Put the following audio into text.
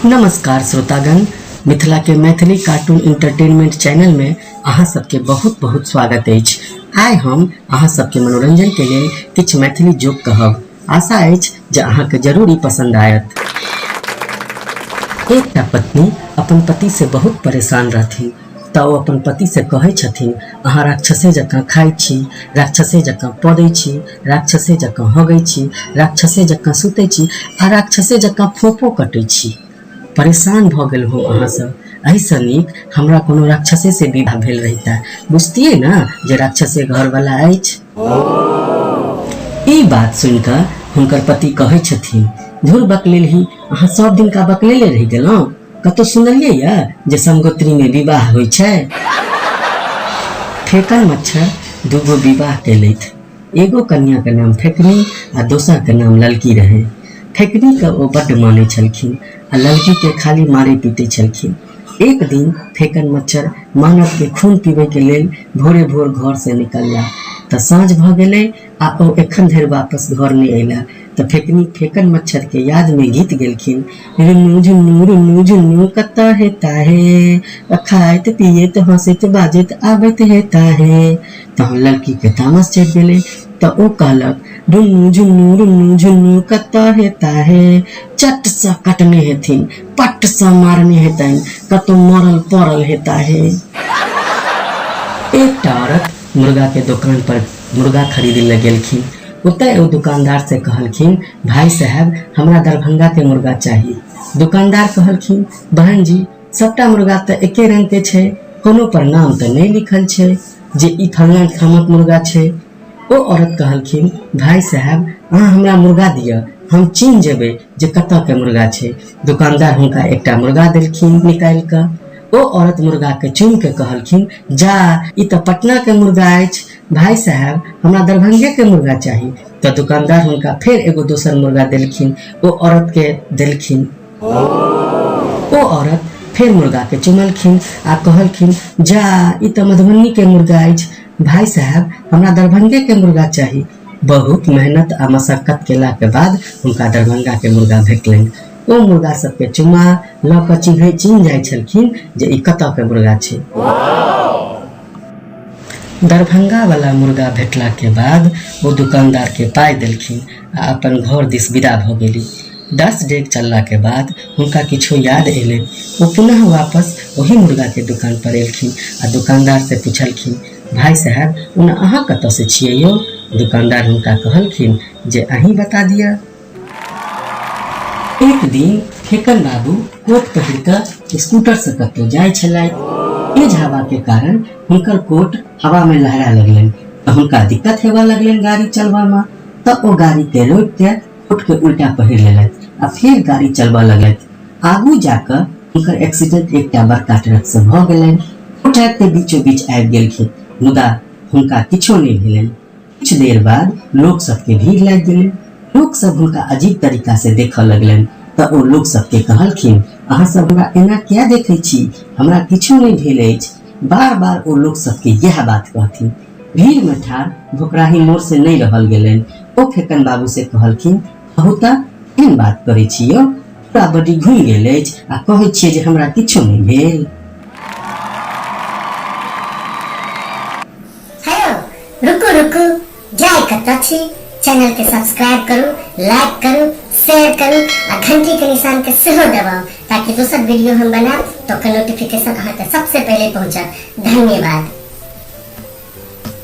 नमस्कार श्रोतागण, मिथिला के मैथिली कार्टून इंटरटेनमेंट चैनल में अहाँ सबके बहुत बहुत स्वागत अछि। आइ हम अहाँ सबके मनोरंजन के लेल किछु मैथिली जोक कहब। आशा अछि जे अहाँ के जरूर ई पसंद आयत। एकटा पत्नी अपन पति से बहुत परेशान रहथिन तऽ ओ अपन पति से कहै छथिन, अहाँ राक्षसे जकाँ खाइ छी, राक्षसे जकाँ पदै छी, राक्षसे जकाँ हगै छी, राक्षसे जकाँ सुतै छी आ राक्षसे जकाँ फोफो कटै छी। परेशान भ गेल हो अहाँ सब। एहिसँ नीक हमरा कोनो राक्षसे से विवाह भेल रहिता, बुझतियै ना जे राक्षसे घर वाला अछि। ई बात सुनिकऽ हुनकर पति कहै छथिन, धुर बकलेलही, अहाँ सब दिन का बकलेले रहि गेलहुँ। कतौ सुनलियै या जे संगोत्री में विवाह होइ छै। फेकन मच्छर दूगो विवाह केलथि। एगो कन्या के नाम फेकनी आ दोसर के नाम ललकी रहे। फेकनी के ओ बड्ड मानै छलखिन आ ललकी के खाली मारे पीटे छलखिन। एक दिन फेकन मच्छर मानव के खून पीबे के लेल भोरे भोर घर से निकलला तऽ साँझ भ गेलै आ ओ एखन धरि वापस घर नहीं अयला। तऽ फेकनी फेकन मच्छर के याद में गीत गेलखिन, रुन्नू झुन्नू रुन्नू झुन्नू कतऽ हेता हे, खाइत पियैत हंसैत बाजैत आबैत हेता हे। तहन लड़की के तामस चढ़ि गेलै तऽ ओ कहलक, रुन्नू झुन्नू कतऽ हेता हे, चट सा कटने हेथिन, पट सा मारने हेतनि, कतौ मरल पड़ल हेता हे। एकटा औरत मुर्गा के दुकान पर मुर्गा खरीदे ले गेलखिन। ओतय ओ दुकानदार से कहलखिन, भाई साहब हमरा दरभंगा के मुर्गा चाहिए। दुकानदार कहलखिन, बहन जी सबटा मुर्गा तऽ एके रंग के छै, कोनो पर नाम तऽ नहीं लिखल छै जे ई फलाना ठामक मुर्गा छै। ओ औरत कहलखिन, भाई साहब अहाँ हमरा मुर्गा दिअ, हम चिन्ह जेबै जे कतऽ के मुर्गा छै। दुकानदार हुनका एकटा मुर्गा देलखिन निकालि कऽ। ओ औरत मुर्गा के चुम के कहलखिन, जा ई तऽ पटना के मुर्गा अछि, भाई साहब हमरा दरभंगे के मुर्गा चाहिए। तो दुकानदार हुनका फिर एगो दोसर मुर्गा देलखिन, ओ औरत के देलखिन। ओ औरत फिर मुर्गा के चुमलखिन आ कहलखिन, जा ई तऽ मधुबनी के मुर्गा अछि, भाई साहब हमरा दरभंगे के मुर्गा चाहिए। बहुत मेहनत आ मशक्कत केला के बाद हुनका दरभंगा के मुर्गा भेटलनि। ओ मुर्गा सबके चुमा ल क चिन्ह जाय छलखिन जे ई कतऽ के मुर्गा छै। दरभंगा वाला मुर्गा भेटला के बाद वो दुकानदार के पाय देलखिन आ अपन घर दिस विदा भ गेली। 10 डेग चलला के बाद हुनका किछो याद एले। वो पुनः वापस वही मुर्गा के दुकान पर एलखिन आ दुकानदार से पूछलखिन, भाई साहब ओना अहाँ कतऽ से छियै यौ। दुकानदार हुनका कहलखिन जे अहीं बता दिया। एक दिन फेकन बाबू कोट पहिर कऽ स्कूटर से कतौ जाय छलथि। तेज हवा के कारण हुनकर कोट हवा में लहरा लगलनि तऽ हुनका दिक्कत हेबा लगलनि गाड़ी चलबा में। तऽ ओ गाड़ी के रोकि के कोट के उल्टा पहिर लेलथि आ फिर गाड़ी चलबा लगलथि। आगू जाकर हुनकर एक्सीडेंट एकटा बड़का ट्रक से भ गेलनि। ओ ट्रक के बीचो बीच आबि गेलखिन, मुदा हुनका किछो नहीं भेलनि। कुछ देर बाद लोक सबके भीड़ लागि गेलै। लोक सब हुनका अजीब तरीका से देखऽ लगलनि तऽ ओ लोक सबके कहलखिन, अहाँ सब हमरा एना किया देखै छी, हमरा किछो नहीं भेल अछि। बार बार ओ लोक सबके यह बात कहथिन। भीड़ में ठाढ़ भोकराही मोड़ से नहीं रहल गेलनि। ओ फेकन बाबू से कहलखिन, कहू तऽ केहन बात करै छी यौ, पूरा बॉडी घुमि गेल अछि आ कहै छियै जे हमरा किछो नहीं भेल। रुकू रुकू, जाय कतऽ छी। चैनल के सब्सक्राइब करू, लाइक करू, शेयर करू आ घंटी के निशान के सेहो दबाउ ताकि दोसर वीडियो हम बनाएब तो नोटिफिकेशन अहाँ के सबसे पहले पहुंचत। धन्यवाद।